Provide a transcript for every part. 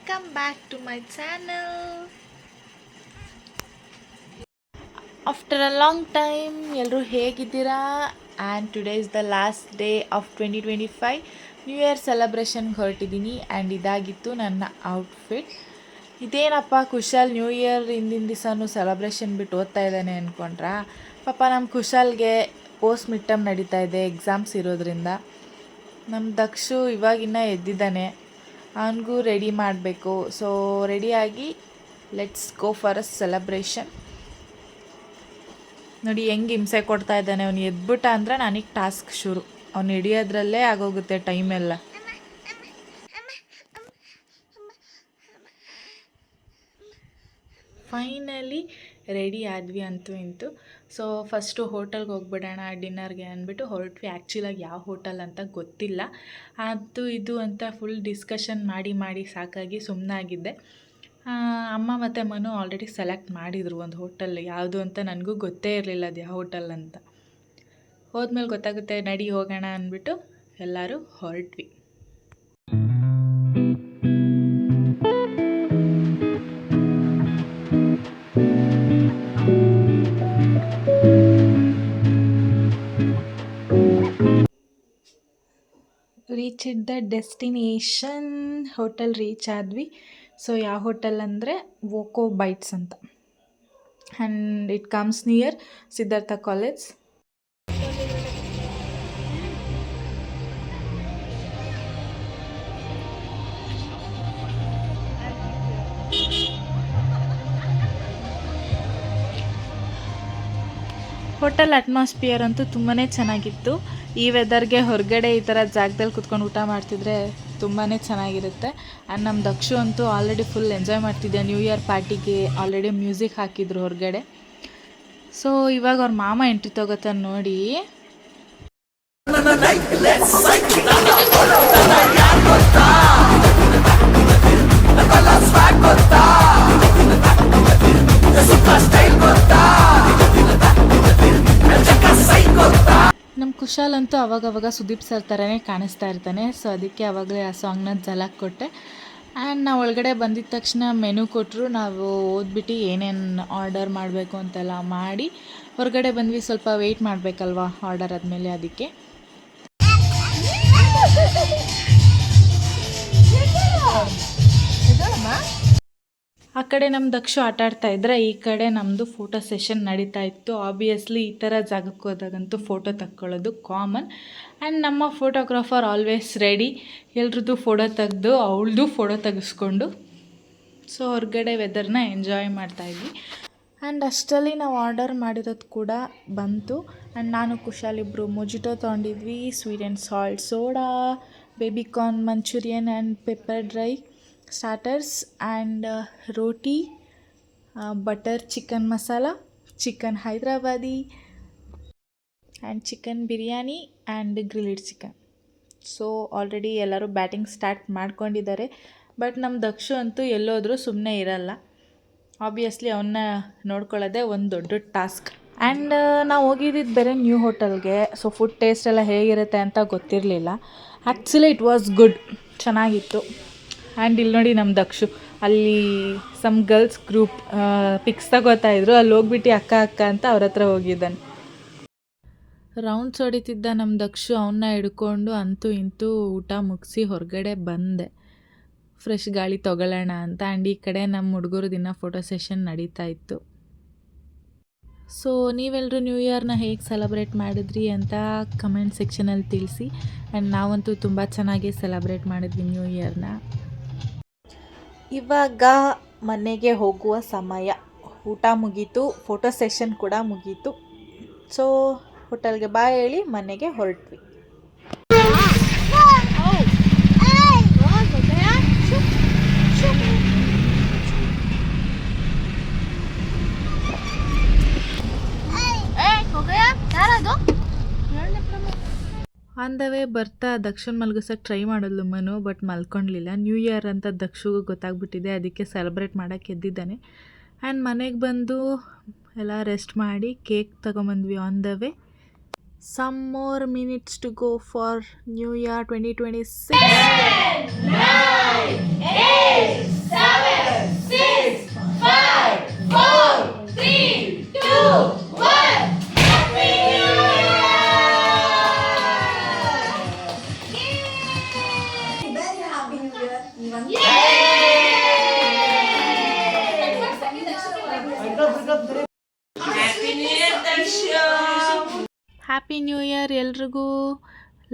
welcome back to my channel. After a long time, ಎಲ್ಲರೂ ಹೇಗಿದ್ದೀರಾ? And today is the last day of 2025. New year ಸೆಲೆಬ್ರೇಷನ್ಗೆ ಹೊರಟಿದ್ದೀನಿ and ಇದಾಗಿತ್ತು ನನ್ನ outfit. ಇದೇನಪ್ಪ ಕುಶಾಲ್ ನ್ಯೂ ಇಯರ್ ಹಿಂದಿನ ದಿವಸನೂ ಸೆಲೆಬ್ರೇಷನ್ ಬಿಟ್ಟು ಓದ್ತಾ ಇದ್ದಾನೆ ಅಂದ್ಕೊಂಡ್ರಾ? ಪಾಪ ನಮ್ಮ ಕುಶಾಲ್ಗೆ ಪೋಸ್ಟ್ ಮಿಡ್ ಟರ್ಮ್ ನಡೀತಾ ಇದೆ, ಎಕ್ಸಾಮ್ಸ್ ಇರೋದ್ರಿಂದ. ನಮ್ಮ ದಕ್ಷು ಇವಾಗಿನ್ನ ಎದ್ದಿದ್ದಾನೆ, ಅವನಿಗೂ ರೆಡಿ ಮಾಡಬೇಕು. ಸೊ ರೆಡಿಯಾಗಿ let's go for a celebration. ನೋಡಿ ಹೆಂಗೆ ಹಿಂಸೆ ಕೊಡ್ತಾ ಇದ್ದಾನೆ. ಅವನು ಎದ್ಬಿಟ್ಟ ಅಂದರೆ ನನಗೆ ಟಾಸ್ಕ್ ಶುರು. ಅವ್ನು ಹಿಡಿಯೋದ್ರಲ್ಲೇ ಆಗೋಗುತ್ತೆ ಟೈಮೆಲ್ಲ. ಫೈನಲಿ ರೆಡಿ ಆದ್ವಿ ಅಂತೂ ಇಂತು. ಸೊ ಫಸ್ಟು ಹೋಟೆಲ್ಗೆ ಹೋಗ್ಬಿಡೋಣ ಡಿನ್ನರ್ಗೆ ಅಂದ್ಬಿಟ್ಟು ಹೊರಟ್ವಿ. ಆ್ಯಕ್ಚುಲಾಗಿ ಯಾವ ಹೋಟೆಲ್ ಅಂತ ಗೊತ್ತಿಲ್ಲ, ಅದು ಇದು ಅಂತ ಫುಲ್ ಡಿಸ್ಕಷನ್ ಮಾಡಿ ಸಾಕಾಗಿ ಸುಮ್ಮನಾಗಿದ್ದೆ. ಅಮ್ಮ ಮತ್ತು ಮನು ಆಲ್ರೆಡಿ ಸೆಲೆಕ್ಟ್ ಮಾಡಿದರು ಒಂದು ಹೋಟೆಲ್, ಯಾವುದು ಅಂತ ನನಗೂ ಗೊತ್ತೇ ಇರಲಿಲ್ಲ ಅದು ಯಾವ ಹೋಟೆಲ್ ಅಂತ. ಹೋದ್ಮೇಲೆ ಗೊತ್ತಾಗುತ್ತೆ, ನಡಿ ಹೋಗೋಣ ಅಂದ್ಬಿಟ್ಟು ಎಲ್ಲರೂ ಹೊರಟ್ವಿ. Reach it the destination. Hotel reach ಆದ್ವಿ. ಸೊ ಯಾವ ಹೋಟೆಲ್ ಅಂದರೆ ವೋಕೋ ಬೈಟ್ಸ್ ಅಂತ, and it comes near Siddhartha college. Hotel atmosphere ಅಂತೂ ತುಂಬಾ ಚೆನ್ನಾಗಿತ್ತು. ಈ ವೆದರ್ಗೆ ಹೊರಗಡೆ ಈ ಥರ ಜಾಗದಲ್ಲಿ ಕುತ್ಕೊಂಡು ಊಟ ಮಾಡ್ತಿದ್ರೆ ತುಂಬಾ ಚೆನ್ನಾಗಿರುತ್ತೆ. ಆ್ಯಂಡ್ ನಮ್ಮ ದಕ್ಷು ಅಂತೂ ಆಲ್ರೆಡಿ ಫುಲ್ ಎಂಜಾಯ್ ಮಾಡ್ತಿದ್ದೆ. ನ್ಯೂ ಇಯರ್ ಪಾರ್ಟಿಗೆ ಆಲ್ರೆಡಿ ಮ್ಯೂಸಿಕ್ ಹಾಕಿದ್ರು ಹೊರಗಡೆ. ಸೊ ಇವಾಗ ಅವ್ರ ಮಾಮ ಎಂಟ್ರಿ ತಗೋತಾನೆ ನೋಡಿ. ನಮ್ಮ ಕುಶಾಲ್ ಅಂತೂ ಅವಾಗವಾಗ ಸುದೀಪ್ ಸರ್ ಥರನೇ ಕಾಣಿಸ್ತಾ ಇರ್ತಾನೆ. ಸೊ ಅದಕ್ಕೆ ಆವಾಗಲೇ ಆ ಸಾಂಗ್ನ ಜಲಕ್ ಕೊಟ್ಟೆ. ಆ್ಯಂಡ್ ನಾವು ಒಳಗಡೆ ಬಂದಿದ್ದ ತಕ್ಷಣ ಮೆನು ಕೊಟ್ಟರು. ನಾವು ಓದ್ಬಿಟ್ಟು ಏನೇನು ಆರ್ಡರ್ ಮಾಡಬೇಕು ಅಂತೆಲ್ಲ ಮಾಡಿ ಹೊರಗಡೆ ಬಂದ್ವಿ. ಸ್ವಲ್ಪ ವೆಯ್ಟ್ ಮಾಡಬೇಕಲ್ವಾ ಆರ್ಡರ್ ಆದಮೇಲೆ, ಅದಕ್ಕೆ. ಆ ಕಡೆ ನಮ್ಮ ದಕ್ಷು ಆಟ ಆಡ್ತಾ ಇದ್ದರೆ, ಈ ಕಡೆ ನಮ್ಮದು ಫೋಟೋ ಸೆಷನ್ ನಡೀತಾ ಇತ್ತು. ಆಬ್ವಿಯಸ್ಲಿ ಈ ಥರ ಜಾಗಕ್ಕೆ ಹೋದಾಗಂತೂ ಫೋಟೋ ತಕ್ಕೊಳ್ಳೋದು ಕಾಮನ್. ಆ್ಯಂಡ್ ನಮ್ಮ ಫೋಟೋಗ್ರಾಫರ್ ಆಲ್ವೇಸ್ ರೆಡಿ. ಎಲ್ರದ್ದು ಫೋಟೋ ತೆಗೆದು ಅವಳದು ಫೋಟೋ ತೆಗೆಸ್ಕೊಂಡು ಸೊ ಹೊರಗಡೆ ವೆದರ್ನ ಎಂಜಾಯ್ ಮಾಡ್ತಾಯಿದ್ವಿ. ಆ್ಯಂಡ್ ಅಷ್ಟರಲ್ಲಿ ನಾವು ಆರ್ಡರ್ ಮಾಡಿರೋದು ಕೂಡ ಬಂತು. ಆ್ಯಂಡ್ ನಾನು ಕುಶಾಲ್ ಇಬ್ಬರು ಮೊಜಿಟೋ ತೊಗೊಂಡಿದ್ವಿ, sweet and salt soda, baby corn Manchurian and pepper dry starters, and roti, butter chicken masala, chicken Hyderabadi, and chicken biryani and grilled chicken. So already ಎಲ್ಲರೂ ಬ್ಯಾಟಿಂಗ್ ಸ್ಟಾರ್ಟ್ ಮಾಡ್ಕೊಂಡಿದ್ದಾರೆ. ಬಟ್ ನಮ್ಮ ದಕ್ಷು ಅಂತೂ ಎಲ್ಲೋದ್ರೂ ಸುಮ್ಮನೆ ಇರಲ್ಲ. ಆಬ್ವಿಯಸ್ಲಿ ಅವನ್ನ ನೋಡ್ಕೊಳ್ಳೋದೇ ಒಂದು ದೊಡ್ಡ ಟಾಸ್ಕ್. ಆ್ಯಂಡ್ ನಾವು ಹೋಗಿದ್ದಿದ್ದು ಬೇರೆ ನ್ಯೂ ಹೋಟೆಲ್ಗೆ. ಸೊ ಫುಡ್ ಟೇಸ್ಟ್ ಎಲ್ಲ ಹೇಗಿರುತ್ತೆ ಅಂತ ಗೊತ್ತಿರಲಿಲ್ಲ. ಆ್ಯಕ್ಚುಲಿ ಇಟ್ ವಾಸ್ ಗುಡ್, ಚೆನ್ನಾಗಿತ್ತು. ಆ್ಯಂಡ್ ಇಲ್ಲಿ ನೋಡಿ ನಮ್ಮ ದಕ್ಷು ಅಲ್ಲಿ ಸಮ್ ಗರ್ಲ್ಸ್ ಗ್ರೂಪ್ ಪಿಕ್ಸ್ ತಗೋತಾ ಇದ್ರು. ಅಲ್ಲಿ ಹೋಗ್ಬಿಟ್ಟು ಅಕ್ಕ ಅಂತ ಅವ್ರ ಹತ್ರ ಹೋಗಿದ್ದಾನೆ. ರೌಂಡ್ಸ್ ಹೊಡಿತಿದ್ದ ನಮ್ಮ ದಕ್ಷು ಅವನ್ನ ಹಿಡ್ಕೊಂಡು ಅಂತೂ ಇಂತೂ ಊಟ ಮುಗಿಸಿ ಹೊರಗಡೆ ಬಂದೆ, ಫ್ರೆಶ್ ಗಾಳಿ ತೊಗೊಳ್ಳೋಣ ಅಂತ. ಆ್ಯಂಡ್ ಈ ಕಡೆ ನಮ್ಮ ಹುಡುಗರು ದಿನ ಫೋಟೋ ಸೆಷನ್ ನಡೀತಾ ಇತ್ತು. ಸೊ ನೀವೆಲ್ಲರೂ ನ್ಯೂ ಇಯರ್ನ ಹೇಗೆ ಸೆಲೆಬ್ರೇಟ್ ಮಾಡಿದ್ರಿ ಅಂತ ಕಮೆಂಟ್ ಸೆಕ್ಷನಲ್ಲಿ ತಿಳಿಸಿ. ಆ್ಯಂಡ್ ನಾವಂತೂ ತುಂಬ ಚೆನ್ನಾಗಿ ಸೆಲೆಬ್ರೇಟ್ ಮಾಡಿದ್ವಿ ನ್ಯೂ ಇಯರ್ನ. ಇವಾಗ ಮನೆಗೆ ಹೋಗುವ ಸಮಯ. ಊಟ ಮುಗೀತು, ಫೋಟೋ ಸೆಷನ್ ಕೂಡ ಮುಗೀತು. ಸೊ ಹೋಟೆಲ್ಗೆ ಬಾಯ್ ಹೇಳಿ ಮನೆಗೆ ಹೊರಟ್ವಿ. ಆನ್ ದ ವೇ ಬರ್ತಾ ದಕ್ಷನ್ ಮಲ್ಗಿಸೋಕ್ಕೆ ಟ್ರೈ ಮಾಡಿದ್ಲು ಮನು, ಬಟ್ ಮಲ್ಕೊಳ್ಲಿಲ್ಲ. ನ್ಯೂ ಇಯರ್ ಅಂತ ದಕ್ಷಿಗೂ ಗೊತ್ತಾಗ್ಬಿಟ್ಟಿದೆ, ಅದಕ್ಕೆ ಸೆಲೆಬ್ರೇಟ್ ಮಾಡೋಕ್ಕೆ ಎದ್ದಿದ್ದಾನೆ. ಆ್ಯಂಡ್ ಮನೆಗೆ ಬಂದು ಎಲ್ಲ ರೆಸ್ಟ್ ಮಾಡಿ ಕೇಕ್ ತೊಗೊಂಬಂದ್ವಿ on the way. Some more minutes to go for New Year 2026. 10, 9, 8, happy new year ಎಲ್ರಿಗೂ.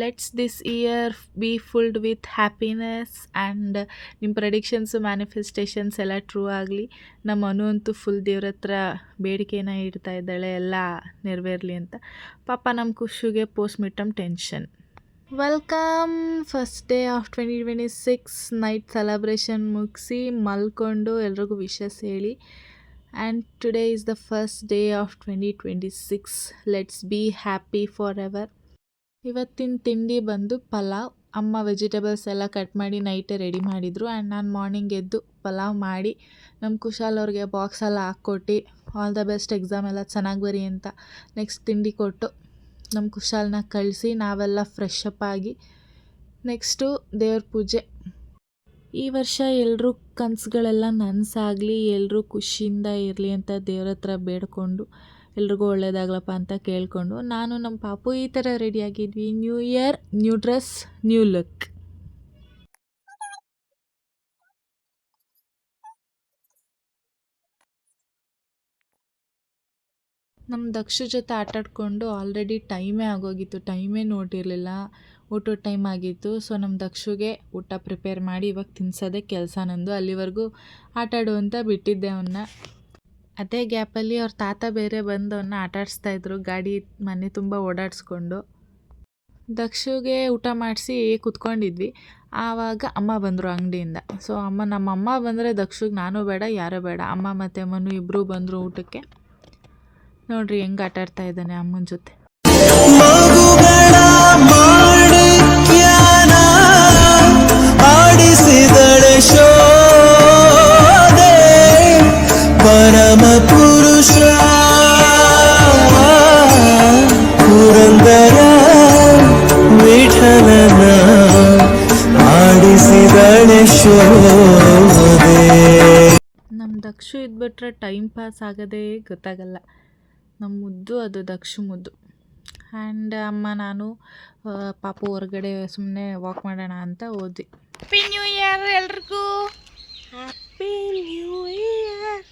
Let's this year B fulled with happiness and ನಿಮ್ಮ ಪ್ರೆಡಿಕ್ಷನ್ಸು ಮ್ಯಾನಿಫೆಸ್ಟೇಷನ್ಸ್ ಎಲ್ಲ ಟ್ರೂ ಆಗಲಿ. ನಮ್ಮ ಅನು ಅಂತೂ ಫುಲ್ ದೇವ್ರ ಹತ್ರ ಬೇಡಿಕೆನ ಇಡ್ತಾ ಇದ್ದಾಳೆ ಎಲ್ಲ ನೆರವೇರಲಿ ಅಂತ. ಪಾಪ ನಮ್ಮ ಖುಷಿಗೆ ಪೋಸ್ಟ್ ಮಿಟ್ಟಮ್ tension. Welcome first day of 2026 night celebration ಮುಗಿಸಿ ಮಲ್ಕೊಂಡು ಎಲ್ರಿಗೂ ವಿಶಸ್ ಹೇಳಿ. And today is the first day of 2026. Let's be happy forever. ಇವತ್ತಿನ ತಿಂಡಿ ಬಂದು ಪಲಾವ್. ಅಮ್ಮ ವೆಜಿಟೇಬಲ್ಸ್ ಎಲ್ಲ ಕಟ್ ಮಾಡಿ ನೈಟೇ ರೆಡಿ ಮಾಡಿದರು. ಆ್ಯಂಡ್ ನಾನು ಮಾರ್ನಿಂಗ್ ಎದ್ದು ಪಲಾವ್ ಮಾಡಿ ನಮ್ಮ ಕುಶಾಲ್ ಅವ್ರಿಗೆ ಬಾಕ್ಸೆಲ್ಲ ಹಾಕ್ಕೊಟ್ಟು ಆಲ್ ದ ಬೆಸ್ಟ್, ಎಕ್ಸಾಮ್ ಎಲ್ಲ ಚೆನ್ನಾಗಿ ಬರಿ ಅಂತ ನೆಕ್ಸ್ಟ್ ತಿಂಡಿ ಕೊಟ್ಟು ನಮ್ಮ ಕುಶಾಲ್ನ ಕಳಿಸಿ ನಾವೆಲ್ಲ ಫ್ರೆಶ್ ಅಪ್ ಆಗಿ ನೆಕ್ಸ್ಟು ದೇವ್ರ ಪೂಜೆ. ಈ ವರ್ಷ ಎಲ್ಲರೂ ಕನಸುಗಳೆಲ್ಲ ನನಸಾಗಲಿ, ಎಲ್ಲರೂ ಖುಷಿಯಿಂದ ಇರಲಿ ಅಂತ ದೇವ್ರ ಹತ್ರ ಬೇಡ್ಕೊಂಡು ಎಲ್ರಿಗೂ ಒಳ್ಳೇದಾಗ್ಲಪ್ಪ ಅಂತ ಕೇಳಿಕೊಂಡು ನಾನು ನಮ್ಮ ಪಾಪು ಈ ಥರ ರೆಡಿಯಾಗಿದ್ವಿ. New year, new dress, new look. ನಮ್ಮ ದಕ್ಷ ಜೊತೆ ಆಟಾಡಿಕೊಂಡು ಆಲ್ರೆಡಿ ಟೈಮೇ ಆಗೋಗಿತ್ತು, ಟೈಮೇ ನೋಡಿರಲಿಲ್ಲ, ಊಟದ ಟೈಮ್ ಆಗಿತ್ತು. ಸೊ ನಮ್ಮ ದಕ್ಷಗೆ ಊಟ ಪ್ರಿಪೇರ್ ಮಾಡಿ ಇವಾಗ ತಿನ್ಸೋದೇ ಕೆಲಸ ನಂದು. ಅಲ್ಲಿವರೆಗೂ ಆಟಾಡು ಅಂತ ಬಿಟ್ಟಿದ್ದೆ ಅವನ್ನ. ಅದೇ ಗ್ಯಾಪಲ್ಲಿ ಅವ್ರ ತಾತ ಬೇರೆ ಬಂದು ಅವನ್ನ ಆಟಾಡಿಸ್ತಾಯಿದ್ರು, ಗಾಡಿ ಮನೆ ತುಂಬ ಓಡಾಡಿಸ್ಕೊಂಡು. ದಕ್ಷಗೆ ಊಟ ಮಾಡಿಸಿ ಕುತ್ಕೊಂಡಿದ್ವಿ. ಆವಾಗ ಅಮ್ಮ ಬಂದರು ಅಂಗಡಿಯಿಂದ. ಸೊ ನಮ್ಮಮ್ಮ ಬಂದರೆ ದಕ್ಷಗೆ ನಾನು ಬೇಡ ಯಾರೂ ಬೇಡ, ಅಮ್ಮ ಮತ್ತು ಮನು ಇಬ್ಬರು ಬಂದರು ಊಟಕ್ಕೆ. ನೋಡ್ರಿ ಹೆಂಗೆ ಆಟಾಡ್ತಾ ಇದ್ದಾನೆ ಅಮ್ಮನ ಜೊತೆ. ಪರಮ ಪುರುಷ ಪುರಂದರ ವಿಠಲನ ಆಡಿಸಿದಳೆ ಶೋಧೆ. ನಮ್ಮ ದಕ್ಷು ಇದ್ಬಿಟ್ರೆ ಟೈಮ್ ಪಾಸ್ ಆಗೋದೇ ಗೊತ್ತಾಗಲ್ಲ. ನಮ್ಮ ಮುದ್ದು ಅದು ದಕ್ಷು ಮುದ್ದು. ಆ್ಯಂಡ್ ಅಮ್ಮ ನಾನು ಪಾಪು ಹೊರಗಡೆ ಸುಮ್ಮನೆ ವಾಕ್ ಮಾಡೋಣ ಅಂತ ಹೋದ್ವಿ. ಹ್ಯಾಪಿ ನ್ಯೂ ಇಯರ್ ಎಲ್ರಿಗೂ. Happy new year.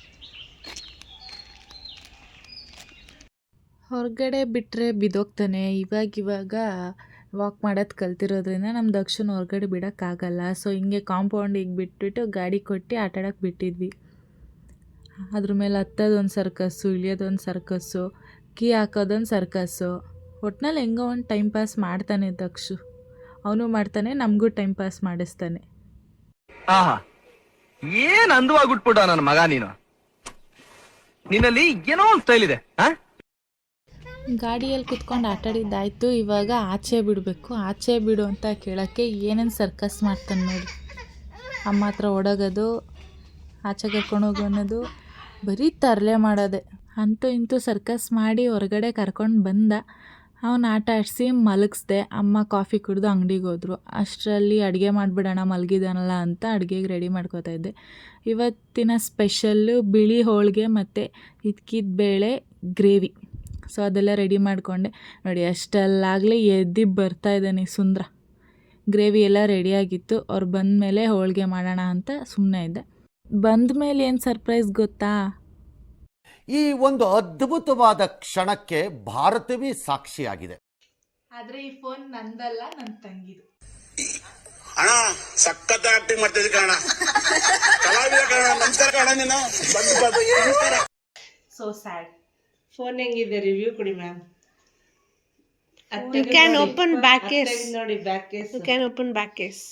ಹೊರಗಡೆ ಬಿಟ್ಟರೆ ಬಿದ್ದೋಗ್ತಾನೆ. ಇವಾಗ ವಾಕ್ ಮಾಡೋದು ಕಲ್ತಿರೋದ್ರಿಂದ ನಮ್ಮ ದಕ್ಷಿಣ ಹೊರಗಡೆ ಬಿಡೋಕ್ಕಾಗಲ್ಲ. ಸೊ ಹಿಂಗೆ ಕಾಂಪೌಂಡಿಗೆ ಬಿಟ್ಬಿಟ್ಟು ಗಾಡಿ ಕೊಟ್ಟು ಆಟಾಡೋಕ್ಕೆ ಬಿಟ್ಟಿದ್ವಿ. ಅದ್ರ ಮೇಲೆ ಹತ್ತೋದೊಂದು ಸರ್ಕಸ್ಸು, ಇಳಿಯೋದೊಂದು ಸರ್ಕಸ್ಸು, ಕೀ ಹಾಕೋದೊಂದು ಸರ್ಕಸ್ಸು. ಒಟ್ನಲ್ಲಿ ಹೆಂಗೋ ಒಂದು ಟೈಮ್ ಪಾಸ್ ಮಾಡ್ತಾನೆ ದಕ್ಷು. ಅವನು ಮಾಡ್ತಾನೆ, ನಮಗೂ ಟೈಮ್ ಪಾಸ್ ಮಾಡಿಸ್ತಾನೆ. ಏನ್ ಅಂದವಾಗ್ಬಿಟ್ಬಿಟ್ಟ ನನ್ನ ಮಗ ನೀನು. ನಿನ್ನಲ್ಲಿ ಏನೋ ಒಂದು ಸ್ಟೈಲ್ ಇದೆ. ಗಾಡಿಯಲ್ಲಿ ಕುತ್ಕೊಂಡು ಆಟಾಡಿದ್ದಾಯ್ತು. ಇವಾಗ ಆಚೆ ಬಿಡಬೇಕು. ಆಚೆ ಬಿಡು ಅಂತ ಕೇಳೋಕ್ಕೆ ಏನೇನು ಸರ್ಕಸ್ ಮಾಡ್ತಾನೆ ನೋಡಿ. ಅಮ್ಮ ಹತ್ರ ಓಡೋಗೋದು, ಆಚೆ ಕರ್ಕೊಂಡು ಹೋಗು ಅನ್ನೋದು, ಬರೀ ತರಲೆ ಮಾಡೋದೆ. ಅಂತೂ ಇಂತೂ ಸರ್ಕಸ್ ಮಾಡಿ ಹೊರಗಡೆ ಕರ್ಕೊಂಡು ಬಂದ. ಅವನು ಆಟ ಆಡಿಸಿ ಮಲಗಿಸ್ದೆ. ಅಮ್ಮ ಕಾಫಿ ಕುಡಿದು ಅಂಗಡಿಗೆ ಹೋದರು. ಅಷ್ಟರಲ್ಲಿ ಅಡುಗೆ ಮಾಡಿಬಿಡೋಣ ಮಲಗಿದಾನಲ್ಲ ಅಂತ ಅಡುಗೆಗೆ ರೆಡಿ ಮಾಡ್ಕೋತಾ ಇದ್ದೆ. ಇವತ್ತಿನ ಸ್ಪೆಷಲ್ಲು ಬಿಳಿ ಹೋಳಿಗೆ ಮತ್ತು ಇದ್ಕಿದ ಬೇಳೆ ಗ್ರೇವಿ. ಸೊ ಅದೆಲ್ಲ ರೆಡಿ ಮಾಡಿಕೊಂಡೆ. ನೋಡಿ ಅಷ್ಟಲ್ಲಾಗಲೇ ಎದ್ದು ಬರ್ತಾ ಇದ್ದಾನೆ ಸುಂದ್ರ. ಗ್ರೇವಿ ಎಲ್ಲ ರೆಡಿಯಾಗಿತ್ತು. ಅವ್ರು ಬಂದ ಮೇಲೆ ಹೋಳಿಗೆ ಮಾಡೋಣ ಅಂತ ಸುಮ್ಮನೆ ಇದ್ದೆ. ಬಂದ ಮೇಲೆ ಏನು ಸರ್ಪ್ರೈಸ್ ಗೊತ್ತಾ? ಈ ಒಂದು ಅದ್ಭುತವಾದ ಕ್ಷಣಕ್ಕೆ ಭಾರತವೇ ಸಾಕ್ಷಿಯಾಗಿದೆ. ಆದರೆ ಈ ಫೋನ್ ನಂದಲ್ಲ, ನನ್ನ ತಂಗಿದು. ಅಣ್ಣ ಸಖತ್ ಆಕ್ಟಿಂಗ್ ಮಾಡ್ತಿದ್ದೆ ಕಣ, ಕಲಾವಿದ ಕಣ. ನಮಸ್ಕಾರ ಕಣ, ನೀನು ನಮಸ್ಕಾರ. So sad. ಫೋನ್ ಹೆಂಗಿದೆ ರಿವ್ಯೂ ಕೊಡಿ ma'am. You can open back case. ನೋಡಿ back case. You can open back case.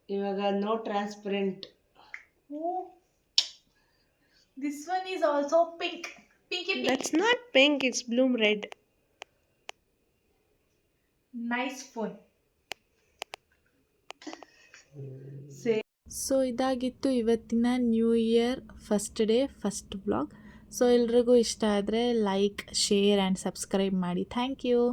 ಇವಾಗ no transparent. This one is also pink. Pinky pink. That's not pink, it's bloom red. Nice phone. So ಇದಾಗಿತ್ತು ಇವತ್ತಿನ new year first day first vlog. So ಎಲ್ರಿಗೂ ಇಷ್ಟ ಆದರೆ like, share and subscribe ಮಾಡಿ. Thank you.